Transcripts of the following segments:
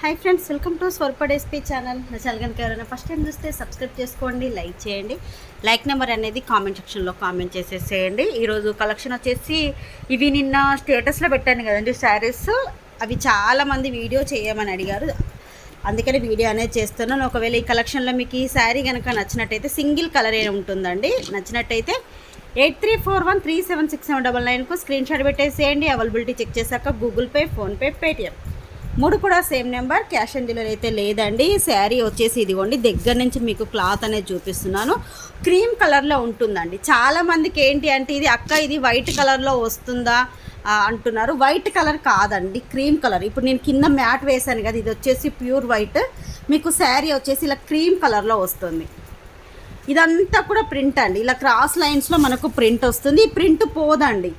Hi friends, welcome to స్వర్పడ్ SP channel. నా channel కనుక ఎవరైనా ఫస్ట్ టైం చూస్తే సబ్స్క్రైబ్ చేసుకోండి, లైక్ చేయండి. లైక్ నెంబర్ అనేది కామెంట్ సెక్షన్లో కామెంట్ చేసేసేయండి. ఈరోజు కలెక్షన్ వచ్చేసి ఇవి నిన్న స్టేటస్లో పెట్టాను కదండి శారీస్. అవి చాలామంది వీడియో చేయమని అడిగారు, అందుకని వీడియో అనేది చేస్తున్నాను. ఒకవేళ ఈ కలెక్షన్లో మీకు ఈ శారీ కనుక నచ్చినట్టయితే సింగిల్ కలరే ఉంటుందండి. నచ్చినట్టయితే 8341376799కు స్క్రీన్ షాట్ పెట్టేసేయండి. అవైలబిలిటీ చెక్ చేశాక గూగుల్ పే, ఫోన్పే, పేటిఎం మూడు కూడా same number. Cash on delivery అయితే లేదండి. శారీ వచ్చేసి ఇదిగోండి, దగ్గర నుంచి మీకు క్లాత్ అనేది చూపిస్తున్నాను. క్రీమ్ కలర్లో ఉంటుందండి. చాలామందికి ఏంటి అంటే ఇది అక్క ఇది వైట్ కలర్లో వస్తుందా అంటున్నారు. వైట్ కలర్ కాదండి, క్రీమ్ కలర్. ఇప్పుడు నేను కింద మ్యాట్ వేసాను కదా, ఇది వచ్చేసి ప్యూర్ వైట్. మీకు శారీ వచ్చేసి ఇలా క్రీమ్ కలర్లో వస్తుంది. ఇదంతా కూడా ప్రింట్ అండి, ఇలా క్రాస్ లైన్స్లో మనకు ప్రింట్ వస్తుంది. ఈ ప్రింట్ పోదండి,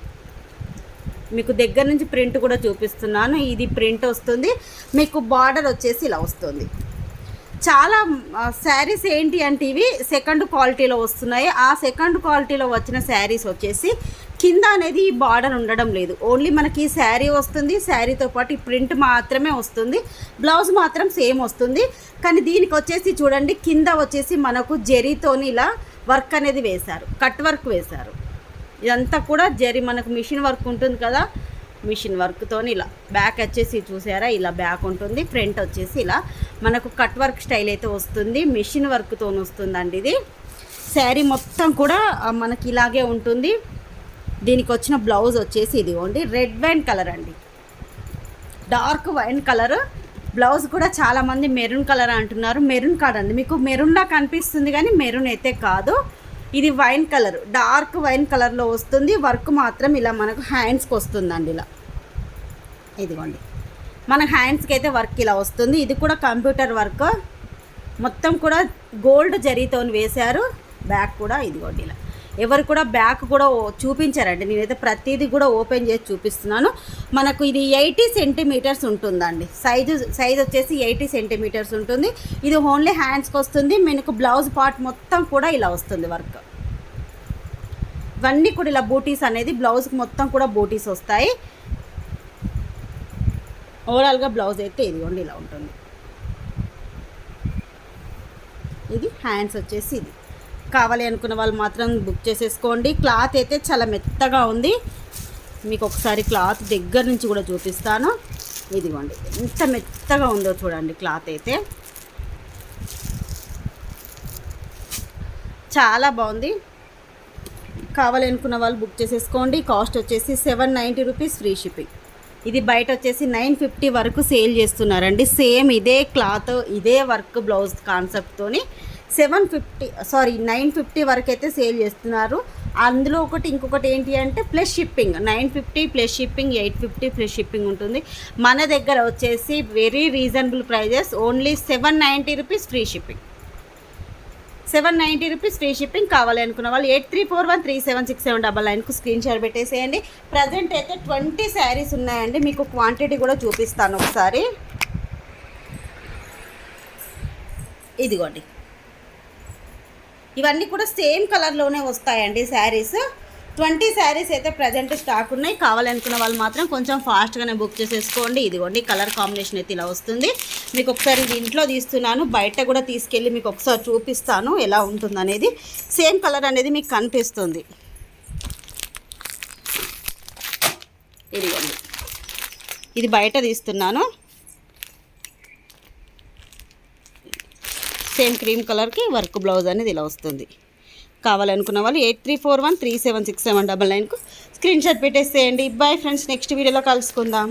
మీకు దగ్గర నుంచి ప్రింట్ కూడా చూపిస్తున్నాను. ఇది ప్రింట్ వస్తుంది, మీకు బార్డర్ వచ్చేసి ఇలా వస్తుంది. చాలా శారీస్ ఏంటి అంటే ఇవి సెకండ్ క్వాలిటీలో వస్తున్నాయి. ఆ సెకండ్ క్వాలిటీలో వచ్చిన శారీస్ వచ్చేసి కింద అనేది ఈ బార్డర్ ఉండడం లేదు. ఓన్లీ మనకి ఈ శారీ వస్తుంది, శారీతో పాటు ఈ ప్రింట్ మాత్రమే వస్తుంది. బ్లౌజ్ మాత్రం సేమ్ వస్తుంది. కానీ దీనికి వచ్చేసి చూడండి, కింద వచ్చేసి మనకు జరీతోని ఇలా వర్క్ అనేది వేశారు, కట్ వర్క్ వేశారు. ఇదంతా కూడా జరీ మనకు మిషన్ వర్క్ ఉంటుంది కదా, మిషన్ వర్క్తో ఇలా బ్యాక్ వచ్చేసి చూసారా, ఇలా బ్యాక్ ఉంటుంది. ఫ్రంట్ వచ్చేసి ఇలా మనకు కట్ వర్క్ స్టైల్ అయితే వస్తుంది, మిషన్ వర్క్తో వస్తుందండి. ఇది శారీ మొత్తం కూడా మనకి ఇలాగే ఉంటుంది. దీనికి వచ్చిన బ్లౌజ్ వచ్చేసి ఇదిగోండి, రెడ్ వైన్ కలర్ అండి, డార్క్ వైన్ కలర్. బ్లౌజ్ కూడా చాలామంది మెరూన్ కలర్ అంటున్నారు. మెరూన్ కాదండి, మీకు మెరూన్లా కనిపిస్తుంది కానీ మెరూన్ అయితే కాదు. ఇది వైన్ కలర్, డార్క్ వైన్ కలర్లో వస్తుంది. వర్క్ మాత్రం ఇలా మనకు హ్యాండ్స్కి వస్తుందండి. ఇలా ఇదిగోండి, మన హ్యాండ్స్కి అయితే వర్క్ ఇలా వస్తుంది. ఇది కూడా కంప్యూటర్ వర్క్, మొత్తం కూడా గోల్డ్ జరీతో వేశారు. బ్యాక్ కూడా ఇదిగోండి ఇలా. ఎవరు కూడా బ్యాక్ కూడా చూపించారండి, నేనైతే ప్రతిదీ కూడా ఓపెన్ చేసి చూపిస్తున్నాను. మనకు ఇది 80 సెంటీమీటర్స్ ఉంటుందండి. సైజ్ వచ్చేసి 80 సెంటీమీటర్స్ ఉంటుంది. ఇది ఓన్లీ హ్యాండ్స్కి వస్తుంది. మనకు బ్లౌజ్ పార్ట్ మొత్తం కూడా ఇలా వస్తుంది వర్క్. ఇవన్నీ కూడా ఇలా బూటీస్ అనేది బ్లౌజ్కి మొత్తం కూడా బూటీస్ వస్తాయి. ఓవరాల్గా బ్లౌజ్ అయితే ఇదిగోండి ఇలా ఉంటుంది. ఇది హ్యాండ్స్ వచ్చేసి ఇది. కావాలి అనుకున్న వాళ్ళు మాత్రం బుక్ చేసేసుకోండి. క్లాత్ అయితే చాలా మెత్తగా ఉంది. మీకు ఒకసారి క్లాత్ దగ్గర నుంచి కూడా చూపిస్తాను. ఇదిగోండి ఎంత మెత్తగా ఉందో చూడండి. క్లాత్ అయితే చాలా బాగుంది. కావాలి అనుకున్న వాళ్ళు బుక్ చేసేసుకోండి. కాస్ట్ వచ్చేసి 790 రూపీస్, ఫ్రీ షిప్పింగ్. ఇది బయట వచ్చేసి 950 వరకు సేల్ చేస్తున్నారండి. సేమ్ ఇదే క్లాత్, ఇదే వర్క్ బ్లౌజ్ కాన్సెప్ట్తోని 950 వరకు అయితే సేల్ చేస్తున్నారు. అందులో ఇంకొకటి ఏంటి అంటే plus shipping. 950 plus shipping, 850 plus shipping ఉంటుంది. మన దగ్గర వచ్చేసి very reasonable prices, only 790 rupees, free shipping. 790 rupees free shipping. కావాలి అనుకున్న వాళ్ళు 8341376799కు స్క్రీన్ షాట్ పెట్టేసేయండి. ప్రజెంట్ అయితే 20 శారీస్ ఉన్నాయండి. మీకు క్వాంటిటీ కూడా చూపిస్తాను ఒకసారి. ఇదిగోండి, ఇవన్నీ కూడా సేమ్ కలర్లోనే వస్తాయండి శారీస్. 20 శారీస్ అయితే ప్రజెంట్ స్టాక్ ఉన్నాయి. కావాలనుకున్న వాళ్ళు మాత్రం కొంచెం ఫాస్ట్గానే బుక్ చేసేసుకోండి. ఇదిగోండి కలర్ కాంబినేషన్ అయితే ఇలా వస్తుంది. మీకు ఒకసారి ఇది ఇంట్లో తీస్తున్నాను, బయట కూడా తీసుకెళ్ళి మీకు ఒకసారి చూపిస్తాను ఎలా ఉంటుందనేది. సేమ్ కలర్ అనేది మీకు కనిపిస్తుంది. ఇదిగోండి, ఇది బయట తీస్తున్నాను. సేమ్ క్రీమ్ కలర్కి వర్క్ బ్లౌజ్ అనేది ఇలా వస్తుంది. కావాలనుకున్న వాళ్ళు 8341376799కు స్క్రీన్ షాట్ పెట్టేసేయండి. బాయ్ ఫ్రెండ్స్, నెక్స్ట్ వీడియోలో కలుసుకుందాం.